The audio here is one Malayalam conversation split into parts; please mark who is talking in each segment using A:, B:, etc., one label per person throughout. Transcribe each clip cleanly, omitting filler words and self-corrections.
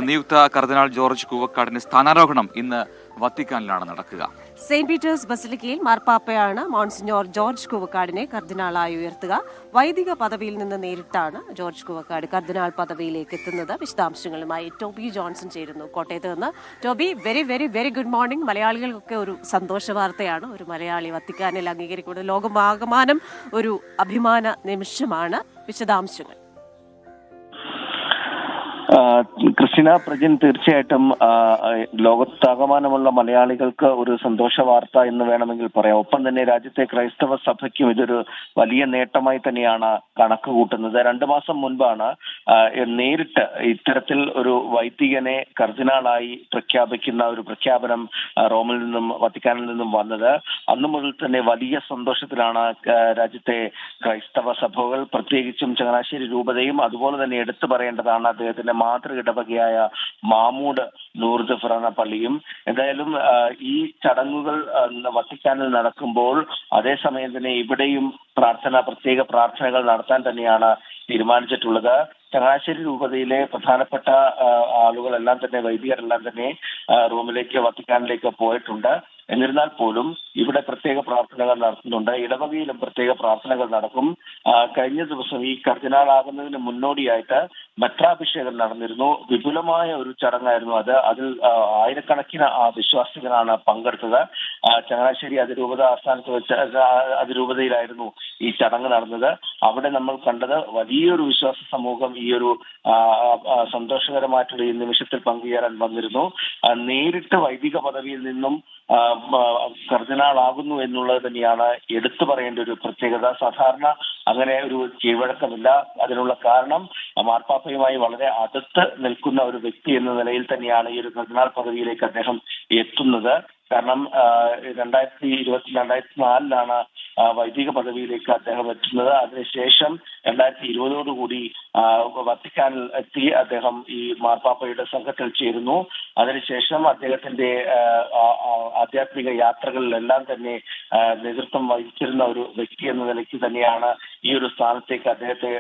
A: നിയുക്ത കർദിനാൾ ജോർജ് കൂവക്കാടിന്റെ സ്ഥാനാരോഹണം ഇന്ന് വത്തിക്കാനിലാണ് നടക്കുക.
B: സെന്റ് പീറ്റേഴ്സ് ബസിലിക്കയിൽ മാർപ്പാപ്പയാണ് മോൺസിഞ്ഞോർ ജോർജ് കൂവക്കാടിനെ കർദിനാളായി ഉയർത്തുക. വൈദിക പദവിയിൽ നിന്ന് നേരിട്ടാണ് ജോർജ് കൂവക്കാട് കർദിനാൾ പദവിയിലേക്ക് എത്തുന്നത്. വിശദാംശങ്ങളുമായി ടോബി ജോൺസൺ ചേരുന്നു കോട്ടയത്ത് നിന്ന്. Toby, very very very good morning. മലയാളികൾക്കൊക്കെ ഒരു സന്തോഷ വാർത്തയാണ്, ഒരു മലയാളി വത്തിക്കാനിൽ അംഗീകരിക്കുന്നത്. ലോകമാകമാനം ഒരു അഭിമാന നിമിഷമാണ്. വിശദാംശങ്ങൾ.
C: ക്രിസ്റ്റിന പ്രജിൻ, തീർച്ചയായിട്ടും ലോകത്താകമാനമുള്ള മലയാളികൾക്ക് ഒരു സന്തോഷ വാർത്ത എന്ന് വേണമെങ്കിൽ പറയാം. ഒപ്പം തന്നെ രാജ്യത്തെ ക്രൈസ്തവ സഭയ്ക്കും ഇതൊരു വലിയ നേട്ടമായി തന്നെയാണ് കണക്ക് കൂട്ടുന്നത്. 2 മാസം മുൻപാണ് നേരിട്ട് ഇത്തരത്തിൽ ഒരു വൈദികനെ കർദിനാളായി പ്രഖ്യാപിക്കുന്ന ഒരു പ്രഖ്യാപനം റോമിൽ നിന്നും വത്തിക്കാനിൽ നിന്നും വന്നത്. അന്നു മുതൽ തന്നെ വലിയ സന്തോഷത്തിലാണ് രാജ്യത്തെ ക്രൈസ്തവ സഭകൾ, പ്രത്യേകിച്ചും ചങ്ങനാശ്ശേരി രൂപതയും. അതുപോലെ തന്നെ എടുത്തു പറയേണ്ടതാണ് അദ്ദേഹത്തിന്റെ മാതൃ ഇടവകയായ മാമൂട് ലൂർദ് ഫൊറോന പള്ളിയും. എന്തായാലും ഈ ചടങ്ങുകൾ വത്തിക്കാനിൽ നടക്കുമ്പോൾ അതേസമയം തന്നെ ഇവിടെയും പ്രത്യേക പ്രാർത്ഥനകൾ നടത്താൻ തന്നെയാണ് തീരുമാനിച്ചിട്ടുള്ളത്. ചങ്ങനാശ്ശേരി രൂപതയിലെ പ്രധാനപ്പെട്ട ആളുകളെല്ലാം തന്നെ, വൈദികരെല്ലാം തന്നെ റോമിലേക്ക്, വത്തിക്കാനിലേക്ക് പോയിട്ടുണ്ട്. എന്നിരുന്നാൽ പോലും ഇവിടെ പ്രത്യേക പ്രാർത്ഥനകൾ നടത്തുന്നുണ്ട്. ഇടവകയിലും പ്രത്യേക പ്രാർത്ഥനകൾ നടക്കും. കഴിഞ്ഞ ദിവസം ഈ കർദിനാളാകുന്നതിന് മുന്നോടിയായിട്ട് മെത്രാഭിഷേകം നടന്നിരുന്നു. വിപുലമായ ഒരു ചടങ്ങായിരുന്നു അത്. അതിൽ ആയിരക്കണക്കിന് വിശ്വാസികളാണ് പങ്കെടുത്തത്. ചങ്ങനാശ്ശേരി അതിരൂപത ആസ്ഥാനത്ത് വെച്ച് അതിരൂപതയിലായിരുന്നു ഈ ചടങ്ങ് നടന്നത്. അവിടെ നമ്മൾ കണ്ടത് വലിയൊരു വിശ്വാസ സമൂഹം ഈ ഒരു സന്തോഷകരമായിട്ടുള്ള ഈ നിമിഷത്തിൽ പങ്കുചേരാൻ വന്നിരുന്നു. നേരിട്ട് വൈദിക പദവിയിൽ നിന്നും കർദിനാളാകുന്നു എന്നുള്ളത് തന്നെയാണ് എടുത്തു പറയേണ്ട ഒരു പ്രത്യേകത. സാധാരണ അങ്ങനെ ഒരു കീഴ്വഴക്കമില്ല. അതിനുള്ള കാരണം മാർപ്പാപ്പയുമായി വളരെ അടുത്ത് നിൽക്കുന്ന ഒരു വ്യക്തി എന്ന നിലയിൽ തന്നെയാണ് ഈ ഒരു കർദിനാൾ പദവിയിലേക്ക് അദ്ദേഹം എത്തുന്നത്. കാരണം 2024 വൈദിക പദവിയിലേക്ക് അദ്ദേഹം എത്തുന്നത്. അതിനുശേഷം 2020 വത്തിക്കാനിൽ എത്തി അദ്ദേഹം ഈ മാർപ്പാപ്പയുടെ സംഘത്തിൽ ചേരുന്നു. അതിനുശേഷം അദ്ദേഹത്തിന്റെ ആധ്യാത്മിക യാത്രകളിലെല്ലാം തന്നെ നേതൃത്വം വഹിച്ചിരുന്ന ഒരു വ്യക്തി എന്ന നിലയ്ക്ക് തന്നെയാണ് ഈ ഒരു സ്ഥാനത്തേക്ക് അദ്ദേഹത്തെ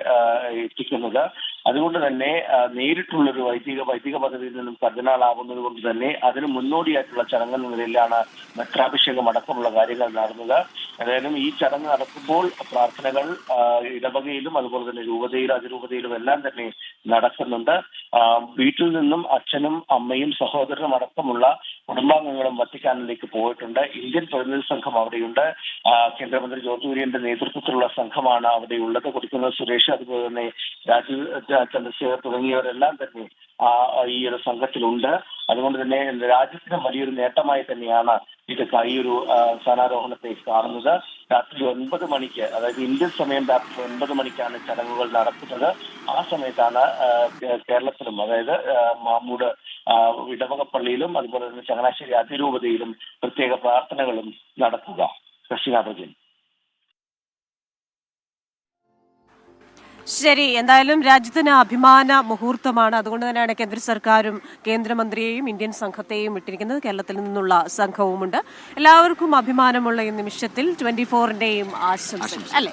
C: എത്തിക്കുന്നത്. അതുകൊണ്ട് തന്നെ നേരിട്ടുള്ളൊരു വൈദിക പദവിയിൽ നിന്നും കർദിനാളാകുന്നത് കൊണ്ട് തന്നെ അതിന് മുന്നോടിയായിട്ടുള്ള ചടങ്ങെന്ന നിലയിലാണ് മെത്രാഭിഷേകം അടക്കമുള്ള കാര്യങ്ങൾ നടന്നത്. ഏതായാലും ഈ ചടങ്ങ് നടക്കുമ്പോൾ പ്രാർത്ഥനകൾ ഇടവകയിലും അതുപോലെ തന്നെ രൂപതയിലും അതിരൂപതയിലും എല്ലാം തന്നെ നടക്കുന്നുണ്ട്. വീട്ടിൽ നിന്നും അച്ഛനും അമ്മയും സഹോദരനും അടക്കമുള്ള കുടുംബാംഗങ്ങളും വത്തിക്കാനിലേക്ക് പോയിട്ടുണ്ട്. ഇന്ത്യൻ പ്രതിനിധി സംഘം അവിടെയുണ്ട്. കേന്ദ്രമന്ത്രി ജോർജ് കുര്യന്റെ നേതൃത്വത്തിലുള്ള സംഘമാണ് അവിടെയുള്ളത്. കൊടിക്കുന്നിൽ സുരേഷ്, അതുപോലെ തന്നെ രാജീവ് ചന്ദ്രശേഖർ തുടങ്ങിയവരെല്ലാം തന്നെ ഈ ഒരു സംഘത്തിലുണ്ട്. അതുകൊണ്ട് തന്നെ രാജ്യത്തിന് വലിയൊരു നേട്ടമായി തന്നെയാണ് ഇത് ഈ ഒരു സ്ഥാനാരോഹണത്തെ കാണുന്നത്. രാത്രി 9 മണിക്ക്, അതായത് ഇന്ത്യൻ സമയം രാത്രി 9 മണിക്കാണ് ചടങ്ങുകൾ നടക്കുന്നത്. ആ സമയത്താണ് കേരളത്തിലും, അതായത് മാമൂട് ഇടവക പള്ളിയിലും അതുപോലെ തന്നെ ചങ്ങനാശ്ശേരി അതിരൂപതയിലും പ്രത്യേക പ്രാർത്ഥനകളും നടക്കുക. കൃഷ്ണാപജൻ.
B: ശരി, എന്തായാലും രാജ്യത്തിന് അഭിമാന മുഹൂർത്തമാണ്. അതുകൊണ്ട് തന്നെയാണ് കേന്ദ്ര സർക്കാരും കേന്ദ്രമന്ത്രിയെയും ഇന്ത്യൻ സംഘത്തെയും ഇട്ടിരിക്കുന്നത്. കേരളത്തിൽ നിന്നുള്ള സംഘവുമുണ്ട്. എല്ലാവർക്കും അഭിമാനമുള്ള ഈ നിമിഷത്തിൽ 24-ന്റെയും ആശംസകൾ, അല്ലേ?